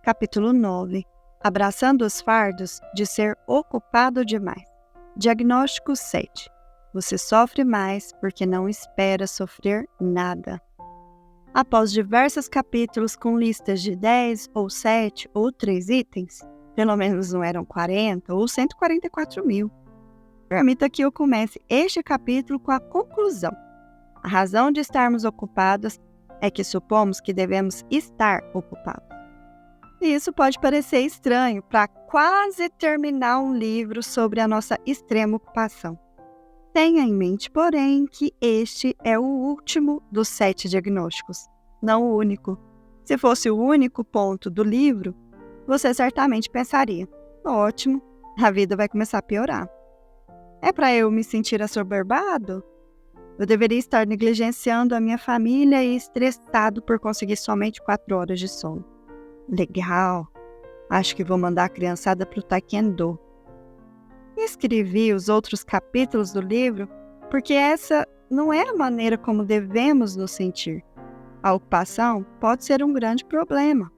capítulo 9, Abraçando os fardos de ser ocupado demais. Diagnóstico 7. Você sofre mais porque não espera sofrer nada. Após diversos capítulos com listas de 10 ou 7 ou 3 itens, pelo menos não eram 40 ou 144 mil, permita que eu comece este capítulo com a conclusão. A razão de estarmos ocupados é que supomos que devemos estar ocupados. E isso pode parecer estranho para quase terminar um livro sobre a nossa extrema ocupação. Tenha em mente, porém, que este é o último dos 7 diagnósticos, não o único. Se fosse o único ponto do livro, você certamente pensaria: ótimo, a vida vai começar a piorar. É para eu me sentir assoberbado? Eu deveria estar negligenciando a minha família e estressado por conseguir somente 4 horas de sono. Legal, acho que vou mandar a criançada para o taekwondo. Escrevi os outros capítulos do livro porque essa não é a maneira como devemos nos sentir. A ocupação pode ser um grande problema.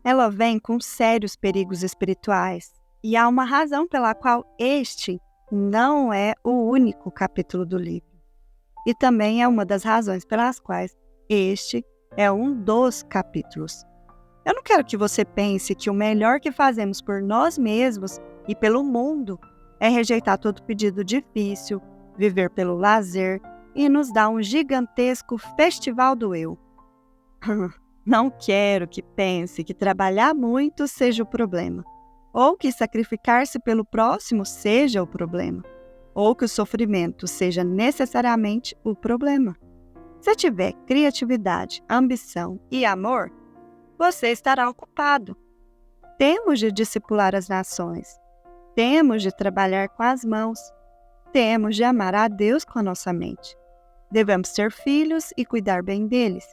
Ela vem com sérios perigos espirituais e há uma razão pela qual este não é o único capítulo do livro. E também é uma das razões pelas quais este é um dos capítulos. Eu não quero que você pense que o melhor que fazemos por nós mesmos e pelo mundo é rejeitar todo pedido difícil, viver pelo lazer e nos dar um gigantesco festival do eu. Não quero que pense que trabalhar muito seja o problema, ou que sacrificar-se pelo próximo seja o problema, ou que o sofrimento seja necessariamente o problema. Se tiver criatividade, ambição e amor, você estará ocupado. Temos de discipular as nações. Temos de trabalhar com as mãos. Temos de amar a Deus com a nossa mente. Devemos ter filhos e cuidar bem deles.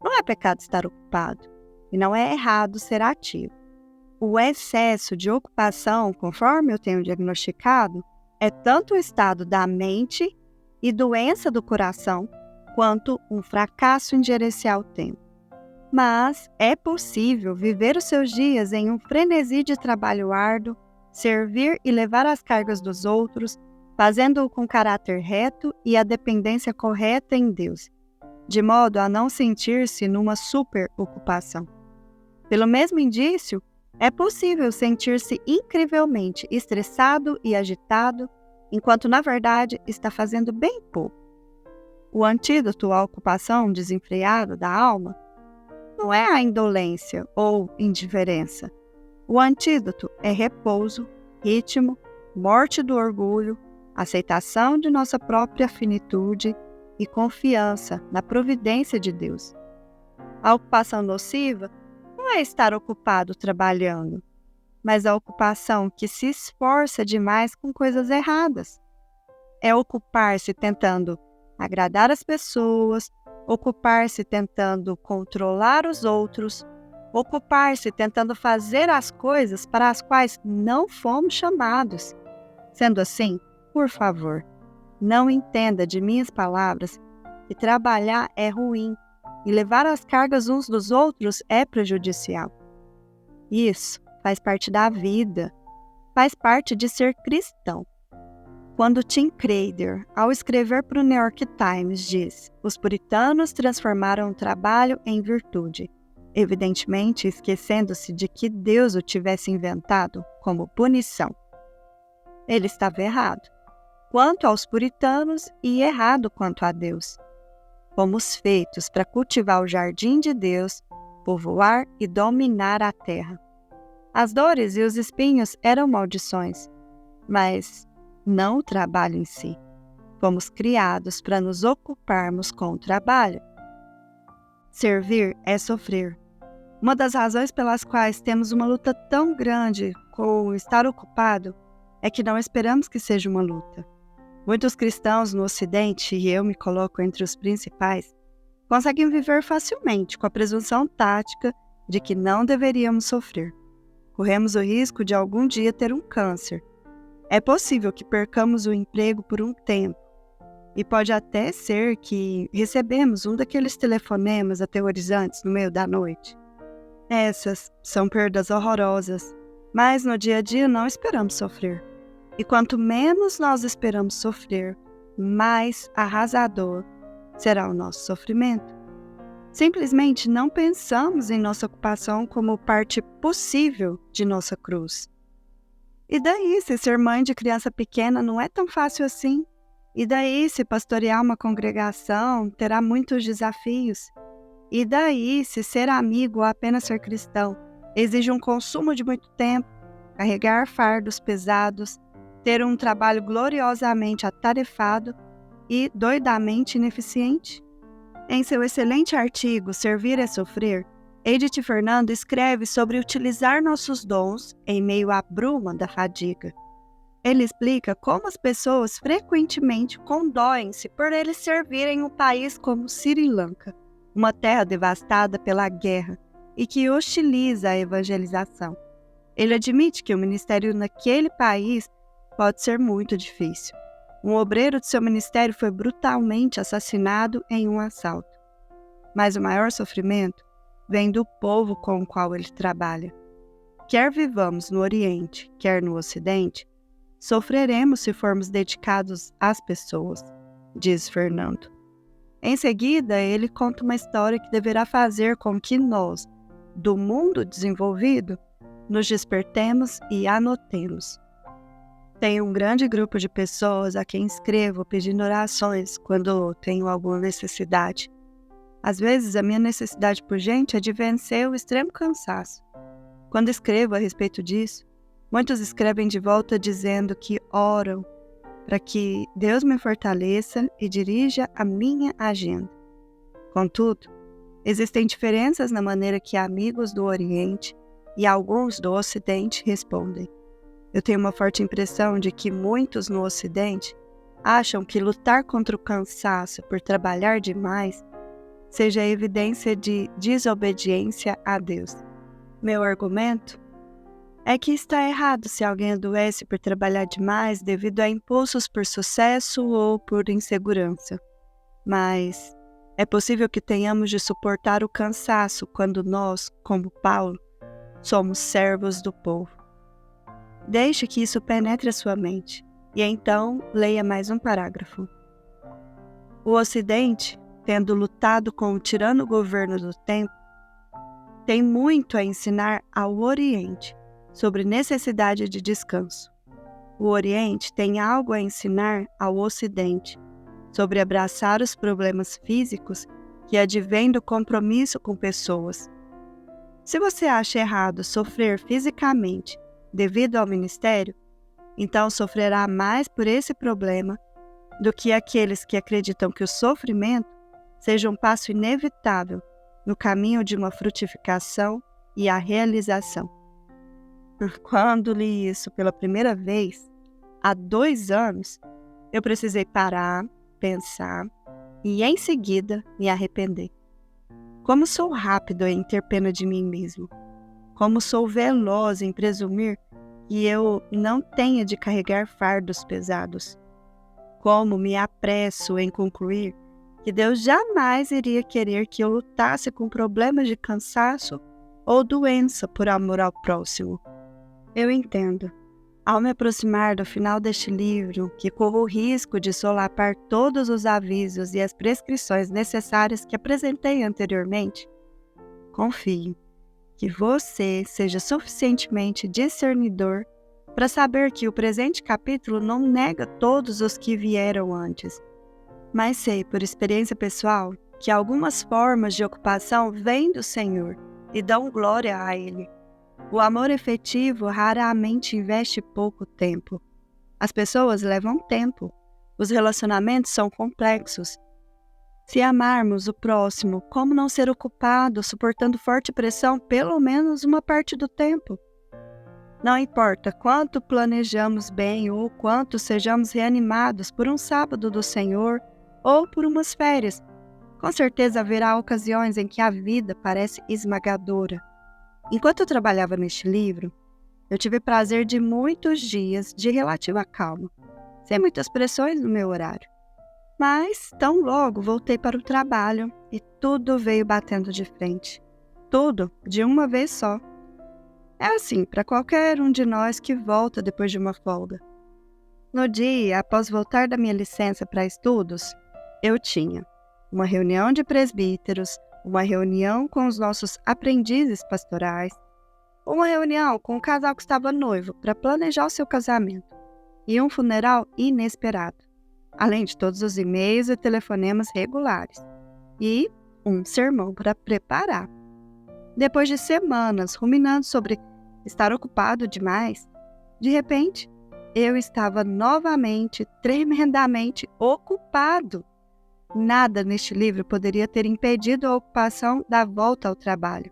Não é pecado estar ocupado. E não é errado ser ativo. O excesso de ocupação, conforme eu tenho diagnosticado, é tanto o estado da mente e doença do coração, quanto um fracasso em gerenciar o tempo. Mas é possível viver os seus dias em um frenesi de trabalho árduo, servir e levar as cargas dos outros, fazendo-o com caráter reto e a dependência correta em Deus, de modo a não sentir-se numa superocupação. Pelo mesmo indício, é possível sentir-se incrivelmente estressado e agitado, enquanto na verdade está fazendo bem pouco. O antídoto à ocupação desenfreada da alma não é a indolência ou indiferença. O antídoto é repouso, ritmo, morte do orgulho, aceitação de nossa própria finitude e confiança na providência de Deus. A ocupação nociva não é estar ocupado trabalhando, mas a ocupação que se esforça demais com coisas erradas. É ocupar-se tentando agradar as pessoas, ocupar-se tentando controlar os outros, ocupar-se tentando fazer as coisas para as quais não fomos chamados. Sendo assim, por favor, não entenda de minhas palavras que trabalhar é ruim e levar as cargas uns dos outros é prejudicial. Isso faz parte da vida, faz parte de ser cristão. Quando Tim Keller, ao escrever para o New York Times, diz: os puritanos transformaram o trabalho em virtude, evidentemente esquecendo-se de que Deus o tivesse inventado como punição. Ele estava errado quanto aos puritanos e errado quanto a Deus. Fomos feitos para cultivar o jardim de Deus, povoar e dominar a terra. As dores e os espinhos eram maldições, mas não o trabalho em si. Fomos criados para nos ocuparmos com o trabalho. Servir é sofrer. Uma das razões pelas quais temos uma luta tão grande com estar ocupado é que não esperamos que seja uma luta. Muitos cristãos no Ocidente, e eu me coloco entre os principais, conseguem viver facilmente com a presunção tática de que não deveríamos sofrer. Corremos o risco de algum dia ter um câncer. É possível que percamos o emprego por um tempo. E pode até ser que recebemos um daqueles telefonemas aterrorizantes no meio da noite. Essas são perdas horrorosas, mas no dia a dia não esperamos sofrer. E quanto menos nós esperamos sofrer, mais arrasador será o nosso sofrimento. Simplesmente não pensamos em nossa ocupação como parte possível de nossa cruz. E daí, se ser mãe de criança pequena não é tão fácil assim? E daí, se pastorear uma congregação terá muitos desafios? E daí, se ser amigo ou apenas ser cristão exige um consumo de muito tempo, carregar fardos pesados, ter um trabalho gloriosamente atarefado e doidamente ineficiente? Em seu excelente artigo Servir é Sofrer, Edith Fernando escreve sobre utilizar nossos dons em meio à bruma da fadiga. Ele explica como as pessoas frequentemente condoem-se por eles servirem um país como Sri Lanka, uma terra devastada pela guerra e que hostiliza a evangelização. Ele admite que o ministério naquele país pode ser muito difícil. Um obreiro de seu ministério foi brutalmente assassinado em um assalto. Mas o maior sofrimento vem do povo com o qual ele trabalha. Quer vivamos no Oriente, quer no Ocidente, sofreremos se formos dedicados às pessoas, diz Fernando. Em seguida, ele conta uma história que deverá fazer com que nós, do mundo desenvolvido, nos despertemos e anotemos. Tenho um grande grupo de pessoas a quem escrevo pedindo orações quando tenho alguma necessidade. Às vezes, a minha necessidade urgente é de vencer o extremo cansaço. Quando escrevo a respeito disso, muitos escrevem de volta dizendo que oram para que Deus me fortaleça e dirija a minha agenda. Contudo, existem diferenças na maneira que amigos do Oriente e alguns do Ocidente respondem. Eu tenho uma forte impressão de que muitos no Ocidente acham que lutar contra o cansaço por trabalhar demais seja evidência de desobediência a Deus. Meu argumento é que está errado se alguém adoece por trabalhar demais devido a impulsos por sucesso ou por insegurança. Mas é possível que tenhamos de suportar o cansaço quando nós, como Paulo, somos servos do povo. Deixe que isso penetre a sua mente e então leia mais um parágrafo. O Ocidente, tendo lutado com o tirano governo do tempo, tem muito a ensinar ao Oriente sobre necessidade de descanso. O Oriente tem algo a ensinar ao Ocidente sobre abraçar os problemas físicos que advêm do compromisso com pessoas. Se você acha errado sofrer fisicamente devido ao ministério, então sofrerá mais por esse problema do que aqueles que acreditam que o sofrimento seja um passo inevitável no caminho de uma frutificação e a realização. Quando li isso pela primeira vez, há 2 anos, eu precisei parar, pensar e, em seguida, me arrepender. Como sou rápido em ter pena de mim mesmo. Como sou veloz em presumir que eu não tenha de carregar fardos pesados. Como me apresso em concluir que Deus jamais iria querer que eu lutasse com problemas de cansaço ou doença por amor ao próximo. Eu entendo, ao me aproximar do final deste livro, que corro o risco de solapar todos os avisos e as prescrições necessárias que apresentei anteriormente. Confio que você seja suficientemente discernidor para saber que o presente capítulo não nega todos os que vieram antes. Mas sei, por experiência pessoal, que algumas formas de ocupação vêm do Senhor e dão glória a Ele. O amor efetivo raramente investe pouco tempo. As pessoas levam tempo. Os relacionamentos são complexos. Se amarmos o próximo, como não ser ocupado, suportando forte pressão pelo menos uma parte do tempo? Não importa quanto planejamos bem ou quanto sejamos reanimados por um sábado do Senhor ou por umas férias, com certeza haverá ocasiões em que a vida parece esmagadora. Enquanto eu trabalhava neste livro, eu tive prazer de muitos dias de relativa calma, sem muitas pressões no meu horário. Mas, tão logo voltei para o trabalho e tudo veio batendo de frente. tudo de uma vez só. É assim para qualquer um de nós que volta depois de uma folga. No dia após voltar da minha licença para estudos, eu tinha uma reunião de presbíteros, uma reunião com os nossos aprendizes pastorais, uma reunião com o casal que estava noivo para planejar o seu casamento e um funeral inesperado, além de todos os e-mails e telefonemas regulares, e um sermão para preparar. Depois de semanas ruminando sobre estar ocupado demais, de repente, eu estava novamente tremendamente ocupado. Nada neste livro poderia ter impedido a ocupação da volta ao trabalho.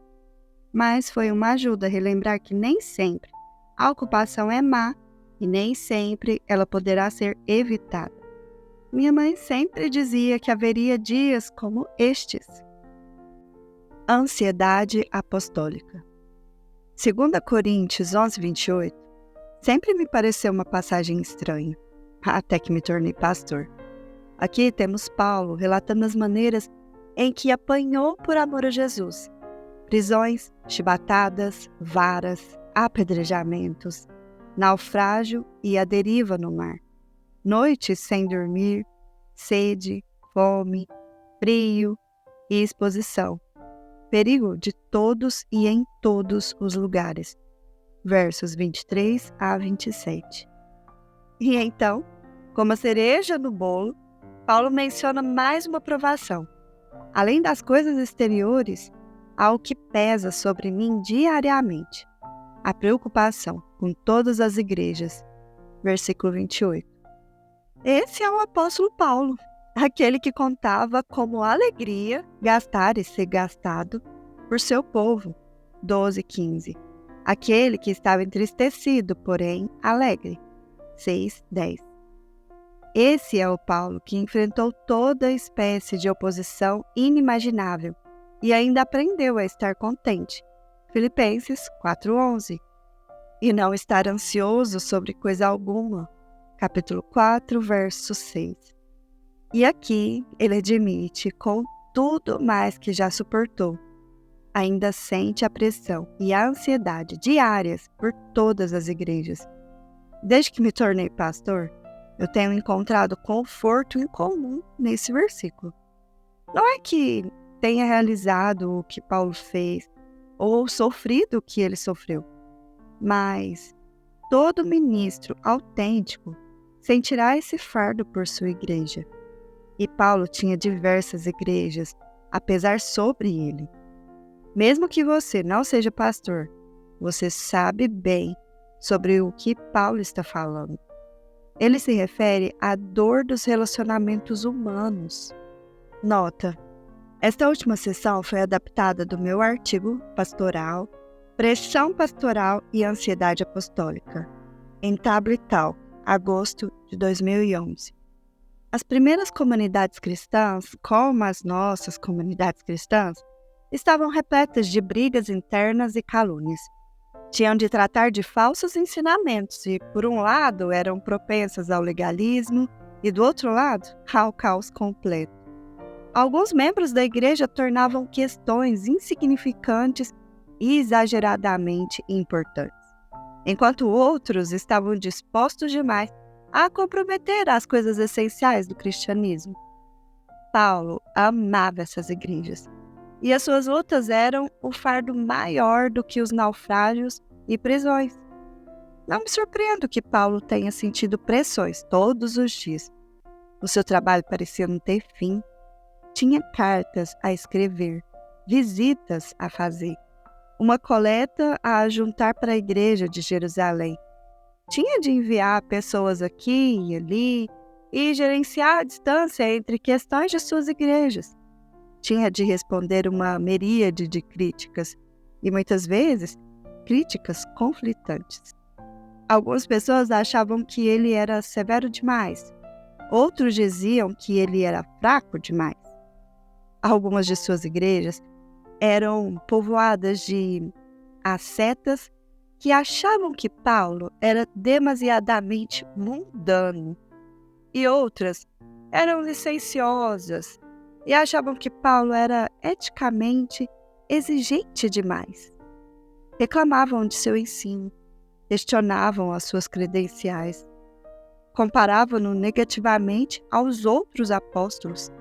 Mas foi uma ajuda a relembrar que nem sempre a ocupação é má e nem sempre ela poderá ser evitada. Minha mãe sempre dizia que haveria dias como estes. Ansiedade apostólica. 2 Coríntios 11:28 sempre me pareceu uma passagem estranha, até que me tornei pastor. Aqui temos Paulo relatando as maneiras em que apanhou por amor a Jesus. Prisões, chibatadas, varas, apedrejamentos, naufrágio e a deriva no mar. Noites sem dormir, sede, fome, frio e exposição. Perigo de todos e em todos os lugares. Versos 23 a 27. E então, como a cereja no bolo, Paulo menciona mais uma provação. Além das coisas exteriores, há o que pesa sobre mim diariamente. A preocupação com todas as igrejas. Versículo 28. Esse é o apóstolo Paulo, aquele que contava como alegria gastar e ser gastado por seu povo. 12:15. Aquele que estava entristecido, porém alegre. 6:10. Esse é o Paulo que enfrentou toda espécie de oposição inimaginável e ainda aprendeu a estar contente. Filipenses 4:11. E não estar ansioso sobre coisa alguma. Capítulo 4, verso 6. E aqui ele admite, com tudo mais que já suportou, ainda sente a pressão e a ansiedade diárias por todas as igrejas. Desde que me tornei pastor, eu tenho encontrado conforto incomum nesse versículo. Não é que tenha realizado o que Paulo fez ou sofrido o que ele sofreu, mas todo ministro autêntico sentirá esse fardo por sua igreja. E Paulo tinha diversas igrejas a pesar sobre ele. Mesmo que você não seja pastor, você sabe bem sobre o que Paulo está falando. Ele se refere à dor dos relacionamentos humanos. Nota: esta última sessão foi adaptada do meu artigo pastoral, Pressão Pastoral e Ansiedade Apostólica, em Tablet, agosto de 2011. As primeiras comunidades cristãs, como as nossas comunidades cristãs, estavam repletas de brigas internas e calúnias. Tinham de tratar de falsos ensinamentos e, por um lado, eram propensas ao legalismo e, do outro lado, ao caos completo. Alguns membros da igreja tornavam questões insignificantes e exageradamente importantes, enquanto outros estavam dispostos demais a comprometer as coisas essenciais do cristianismo. Paulo amava essas igrejas, e as suas lutas eram o fardo maior do que os naufrágios e prisões. Não me surpreendo que Paulo tenha sentido pressões todos os dias. O seu trabalho parecia não ter fim. Tinha cartas a escrever, visitas a fazer, uma coleta a juntar para a igreja de Jerusalém. Tinha de enviar pessoas aqui e ali e gerenciar a distância entre questões de suas igrejas. Tinha de responder uma miríade de críticas, e muitas vezes, críticas conflitantes. Algumas pessoas achavam que ele era severo demais, outros diziam que ele era fraco demais. Algumas de suas igrejas eram povoadas de ascetas que achavam que Paulo era demasiadamente mundano, e outras eram licenciosas e achavam que Paulo era eticamente exigente demais. Reclamavam de seu ensino, questionavam as suas credenciais, comparavam-no negativamente aos outros apóstolos.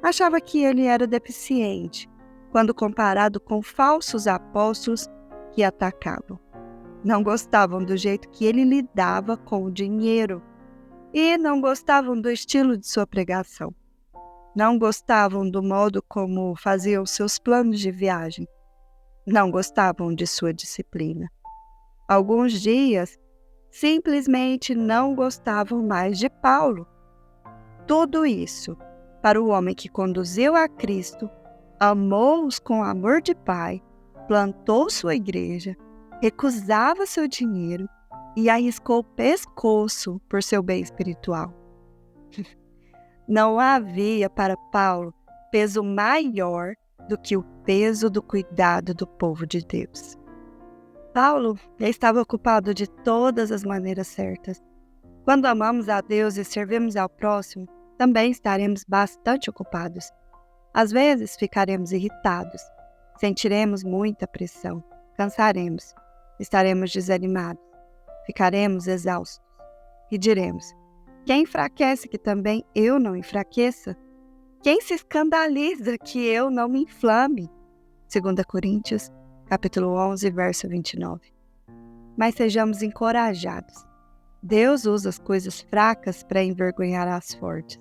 Achava que ele era deficiente, quando comparado com falsos apóstolos que atacavam. Não gostavam do jeito que ele lidava com o dinheiro e não gostavam do estilo de sua pregação. Não gostavam do modo como faziam seus planos de viagem. Não gostavam de sua disciplina. Alguns dias, simplesmente não gostavam mais de Paulo. Tudo isso para o homem que conduziu a Cristo, amou-os com amor de pai, plantou sua igreja, recusava seu dinheiro e arriscou o pescoço por seu bem espiritual. Não havia para Paulo peso maior do que o peso do cuidado do povo de Deus. Paulo já estava ocupado de todas as maneiras certas. Quando amamos a Deus e servimos ao próximo, também estaremos bastante ocupados. Às vezes ficaremos irritados, sentiremos muita pressão, cansaremos, estaremos desanimados, ficaremos exaustos e diremos: quem enfraquece que também eu não enfraqueça? Quem se escandaliza que eu não me inflame? 2 Coríntios, capítulo 11, verso 29. Mas sejamos encorajados. Deus usa as coisas fracas para envergonhar as fortes.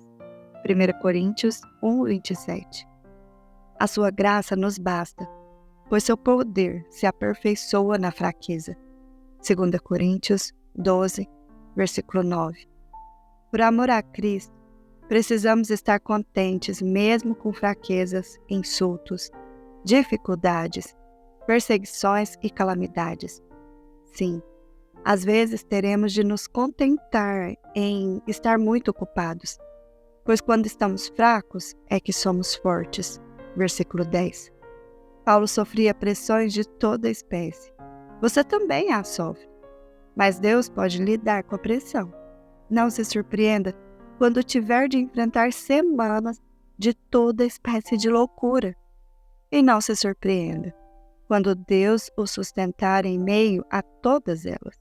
1 Coríntios 1, 27. A sua graça nos basta, pois seu poder se aperfeiçoa na fraqueza. 2 Coríntios 12, versículo 9. Por amor a Cristo, precisamos estar contentes mesmo com fraquezas, insultos, dificuldades, perseguições e calamidades. Sim, às vezes teremos de nos contentar em estar muito ocupados, pois quando estamos fracos é que somos fortes. Versículo 10. Paulo sofria pressões de toda espécie. Você também as sofre, mas Deus pode lidar com a pressão. Não se surpreenda quando tiver de enfrentar semanas de toda espécie de loucura. E não se surpreenda quando Deus o sustentar em meio a todas elas.